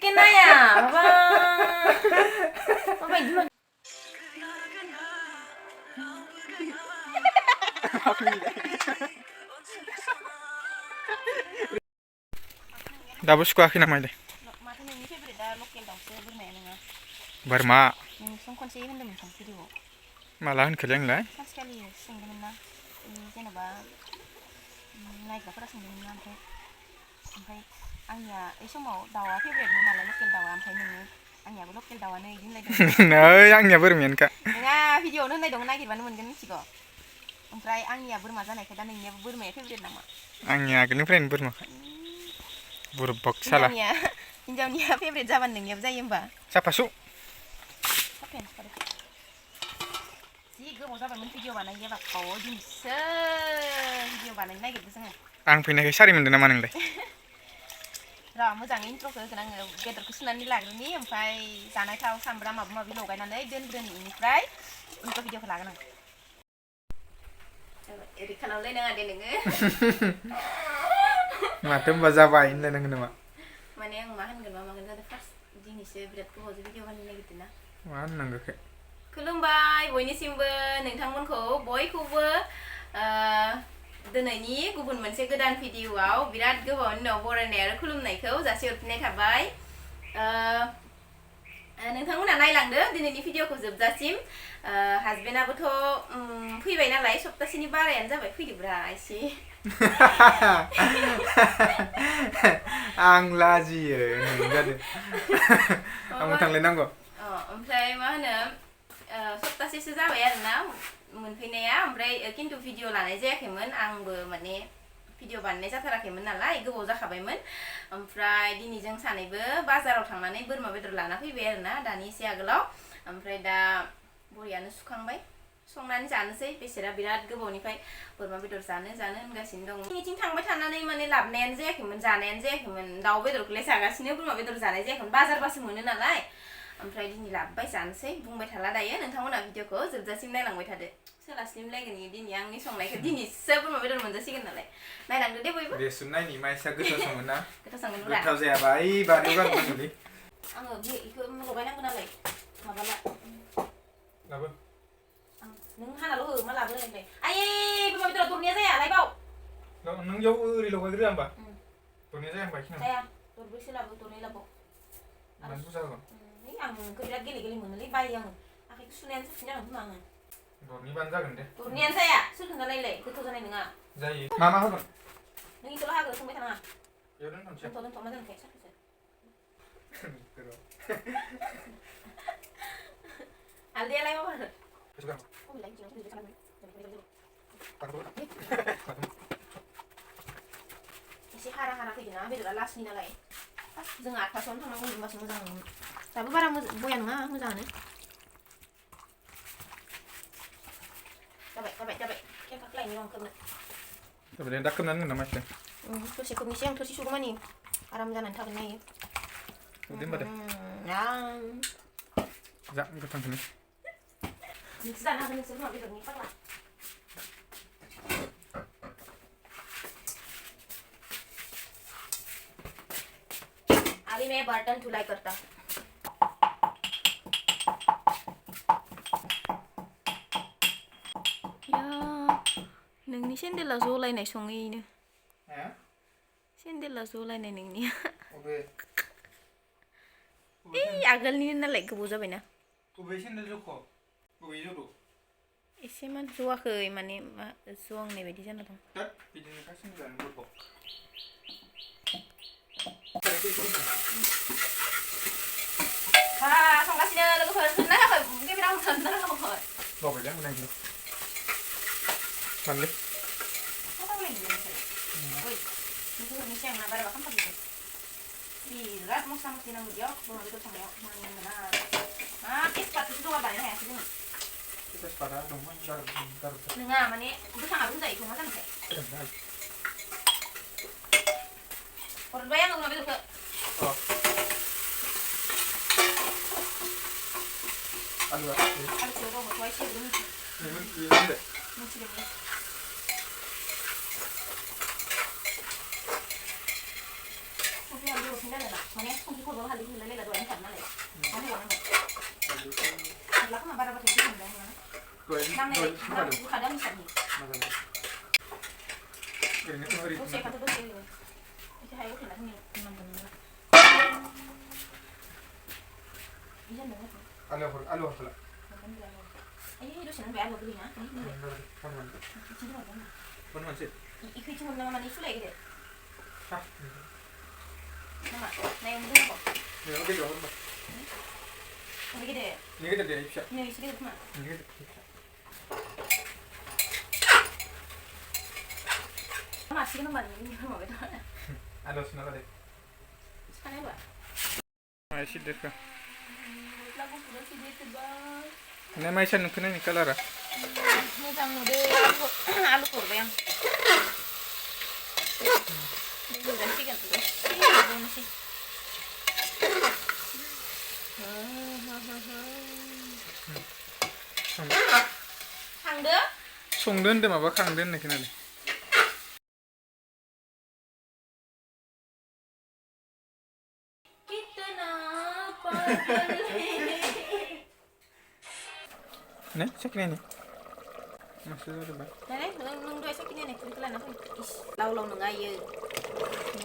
깨나야 봐봐 봐봐 이만 दाबो सुखुवाखै नामा इलाय माथो नोंनि फेभरेटआ लकेल दाउसो बोरमाया नोङा बोरमा नोंसों खनसे होनदोंमोन सां भिडिअ'आव माला होनखोलै आंलाय सानसेखालि सोंदोंमोन ना जेनेबा नायग्राफोरा सोंदोंमोन ना ओमफ्राय आंनिया बै समाव दाउआ फेभरेटमोन नालाय लकेल दाउआ ओमफ्राय नोङो आंनियाबो लकेल दाउआनो इदि होनलायदोंमोन ओइ आंनिया बोरमायानोखा नोङा भिडिअ'आवनो होननाय दं नागिरबानो मोनगोन मिथिगौ ओमफ्राय आंनिया बोरमा जानायखाय दा नोंनियाबो बोरमाया फेभरेट नामा आंनिया आगोलनिफ्रायनो बोरमाखा बुरबक साला हिन्जावनिया फेभरेट जाबानो नोंनियाबो जायो होमबा साफासु जि गोबाव जाबायमोन भिडिअ बानायिया बाप्पाव दिनैसो भिडिअ बानायनो नागिरदों जोङो आं फैनायखाय सारि मोनदों नामा नोंलाय र' मोजाङै इन्ट्र'खौ होगोन आङो बेदरखौ सुनानै लाग्रोनि ओमफ्राय जानाय थाव सामब्राम माबा माबि लगायनानै दोनग्रोनि बेनिफ्राय इन्ट्र' भिडिअखौ लागोन आं ओरै खालामलाय नाङा दे नोङो माथो होनबा जाबाय होनलायनांगोन नामा माने आं मा होनगोन मा मागोन जादों फार्स्ट दिनैसो बिराद गोबावजों भिडिअ बानायनो नागिरदों ना मा होननांगौखाय खुलुमबाय बयनिसिमबो नोंथांमोनखौ बयखौबो दिनैनि गुबुन मोनसे गोदान भिडिअआव बिराद गोबावनि उनाव बरायनाय आरो खुलुमनायखौ जासिहरफिननाय थाबाय नोंथांमोना नायलांदो दिनैनि भिडिअखौ जोबजासिम हासबेन्डआबोथ' फैबाय नालाय सप्तासेनि बारायानो जाबाय फैदोब्रा एसे आं लाजियो जादों आंबो थांलायनांगौ ओमफ्राय मा होनो सप्तासेसो जाबाय आरोना मोनफैनाया ओमफ्राय खिन्थु भिडिअ लानाय जायाखैमोन आंबो माने भिडिअ बानायनाय जाथाराखैमोन नालाय गोबाव जाखाबायमोन ओमफ्राय दिनै जों सानैबो बाजाराव थांनानै बोरमा बेदर लाना फैबाय आरोना दानि एसे आगोलाव ओमफ्राय दा बरियानो सुखांबाय संनानै जानोसै बेसेरा बिराद गोबावनिफ्राय बोरमा बेदर जानो होनगासिनो दं बिथिं थांबाय थानानै माने लाबनायानो जायाखैमोन जानायानो जायाखैमोन दाउ बेदरखौलाय जागासिनो बोरमा बेदर जानाय जायाखैमोन बाजारबासो मोनो नालाय ओमफ्राय दिनै लाबोबाय जानोसै बुंबाय थाला दायो नोंथांमोना भिडिअखौ जोबजासिम नायलांबाय थादो सोलास्लिमलायगोन दिनै आंनि संनायखौ दिनैसो बोरमा बेदर मोनजासिगोन नालाय नायलांदो दे बयबो रेसुन नायनि माइसा गोथाव सङो ना गोथाव संगोन गोथाव जायाबा ओइ बारियाव गारनांगौलै आङो बेखौ लगायनांगौ नालाय माबाला लाबो नों हानाल' हो मा लाबो होनलाय आयै बोरमा बेदरा दरनिया जाया लायबाव नों इयाव ओरै लगायग्रोआ होमबा दरनिया जाया होमबा इखिनियाव जाया दरब्रैसो लाबो दरनै लाबो मानो बुरजा होगोन आंखौ बिराद गेले मोनोलै बायो आङो आखाइखौ सुनायानो साबसिन जागोन खोमा आङो दरनैबानो जागोन दे दरनैयानो जाया सोर खोन्थानायलाय गोथाव जानाय नङा जायो मा होगोन नों इखौल' हागो सोंबाय थानाङा बेयाव दोनथ'नोसै दोनथ' मा जानोखाय साख्रिसो हालदैयालाय मा बारो एसे हारा फैदों ना बेदरा लासनि नालाय जों 8थासोआवनो थांनांगौ होनबासो मोजां मोनो दाबो बारा बया नङा मोजाङानो जाबाय खेरखाख्लायनि रं खोबनो जाबाय दा खोबनानै दोन नामा एसे दसे खोबनोसै आं थोरसि सुगौमानि आराम जानानै थागोन नायो खोबदो होमबा दे जा गोथांखौनो नोंसो जानो हागोन नोंसोर बोरमा बेदरनि फाग्ला अभी मैं बर्तन धुलाई करता नोंनि सेन्देला जलायनाय सङैनो सेन्देला जलायनाय नोंनिया आगोलनि नालाय गोबाव जाबायना एसे मान जवाखै माने जवांनाय बायदि जाना दं संगासिनो लोगोफोर सोंना होयाखै गेजेराव सोंना होयाखै बावबाय दा होनायखौ मानलै नोंसोरनि आं ना बाराबा खामथारगोन बिराद मस्ला मस्लि नांगौ बेयाव बोरमा बेदर संनायाव मानिनांगोन मा तेजपातखौसो जगार बानायनो हायासै जोङो नङा माने गोथाङाबो होजायो मा जानोखाय हरबाय आङो बोरमा बेदरखौ आलुखौ रब'खौ एसे मिथिदों dosing dah lah. Mana sungguh kau bawa hal itu lele dua yang sama lele. Mana yang mana? Lalu mana bara betul sih mana? Nang lele, bukan ada misalnya. Dosing kata dosing itu. Itu hayu tu lah ni, mana mana. Iya dah. Alu lah. Ini dosing nak bayar lebih na? Mana sih? Ikut cuma nama ni sulit gitu. Hah? Nama, yang mana kok? Ni okey dah. Ini gitu. Ni kita dia bisa. Ini isi gitu mana? Ni kita. Masih kan mana ini mau betul. Alu sini ada. Sekarang apa? Masih deh kan. Lagu sudah sih dia tebal. Ni macam nak kena ni color ah. Ni tamu deh alu kurba yang. Ini dah sih kan tu. Ini masih. Hang deh? Songden deh, apa kangden nak kena ni? Kita nak apa? Ni, cek ni. Masih ada bah. Này nung đuôi sắc kia này cái là nó không lâu lâu nung ai ư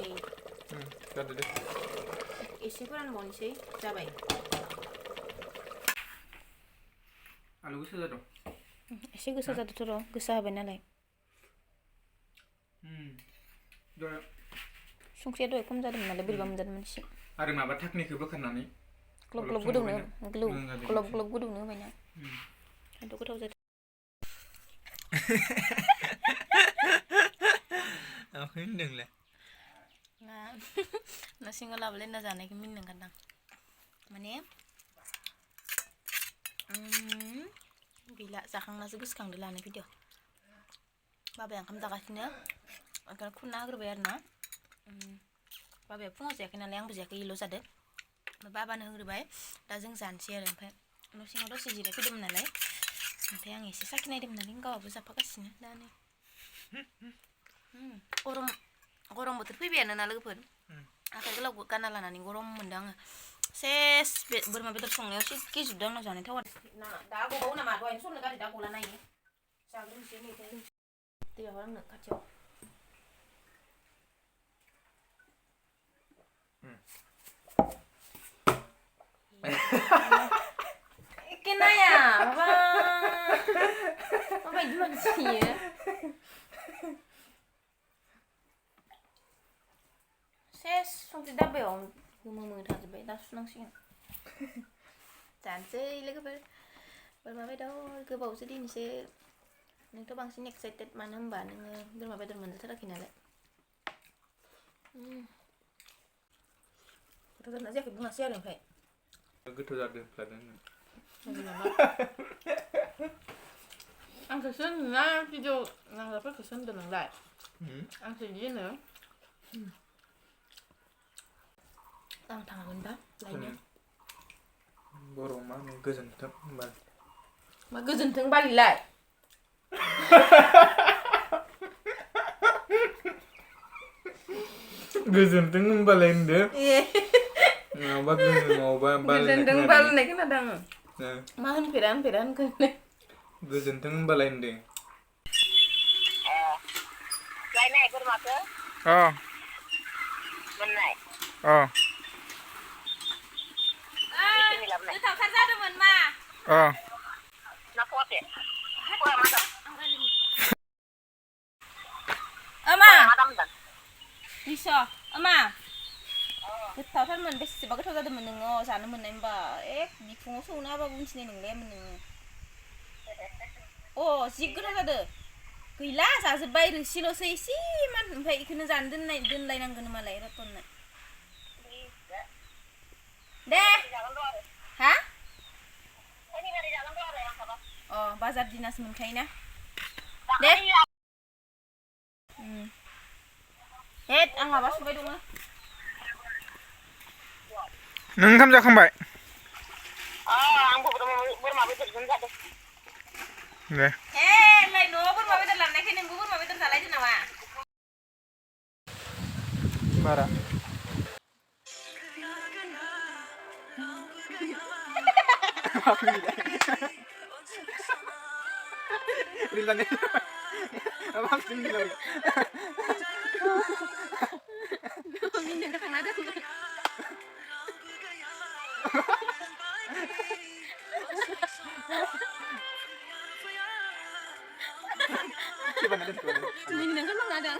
này Ada deh. isi kurang mau sih coba Alu sudah dong. isi gesa satu turo gesa benar lah Dah. sungsi doi kum jadi mana lebih bam jadi mana sih Ada apa teknik itu bukan nani? klub gudung nih klub gudung nih banyak aduh aku tahu jadi Aku hindeng lah. Nah, nasi ngolah boleh nak jangan min dengan kadang. Mana? Gila, sakang nasi gus kang dulu ane video. Bapa yang kamu tak kasihnya, agar aku nak berbayar na. Bapa pun harus yakin yang bisa kilo sada. Bapa nak berbayar, dah jeng sanksi ada. Nasi ngolah sih jadi video mana lagi? Nanti yang isi sakit ada mana lingkau apa siapa kasihnya, dah ni. Gorong betul tapi biar nana lagi pun. Akhirnya kalau karena lah nani gorong mendang. Ses berma betul songnya sih kis sudah nana jangan tahu. Nah, dah aku bau nama doain suruh negara dah aku lana ini. Saya belum sini tu. Tiap orang nak kacau. Kena ya, apa gimana sih ya? Ses, song tidak beom, ngomong tak sebaik, dah senang sih. Cantik lagi bermain dah, ke bau sedih ni se. Neng tu bang sini excited mana mbak neng bermain dah mana terlaki nala. Kita nak siapa bunga siapa yang baik? Aku tu ada pelajaran. Ang kesun na video nang dapat kesun dan nang lai. Ang sedih ni. Ang tangan benda lainnya. Borong mana gezen tu bal. Magazin teng bali lai. Gezen tu balain deh. Ngabak tu mau bal. Magazin teng bal ni kan ada ng. Nah, Mahan piran kan ni. gezen tu balain deh. Lai này con mặc cơ, Oh, bên này, oh, cái làm này, Itu tak kerja teman ma. oh. nó khó thế, khó mà đâm, Ama, mà đâm đâm, bisa. Ama. Kita kan men besi sebagai kerja teman nengo sana men nembak. Di fungsi na apa pun sini neng lem neng. Oh, sigur ada. Gila, saya sebaik silo sesi man, baik kena jandan lain nang kena malai raton na. Deh, jalan luar, hah? ini dari jalan luar yang apa? Oh, bazar dinas mungkin na. Deh, Ang labas mo kayo Neng kam jakambai. ang bermain terjunjak deh, Deh. lain no, mabit lang na kinin bubur mabit salay din nawa. Bara. Rilangnya. Apa sih ini lagi? Minum dah kang ada. Coba nanti coba. Minum kan ada.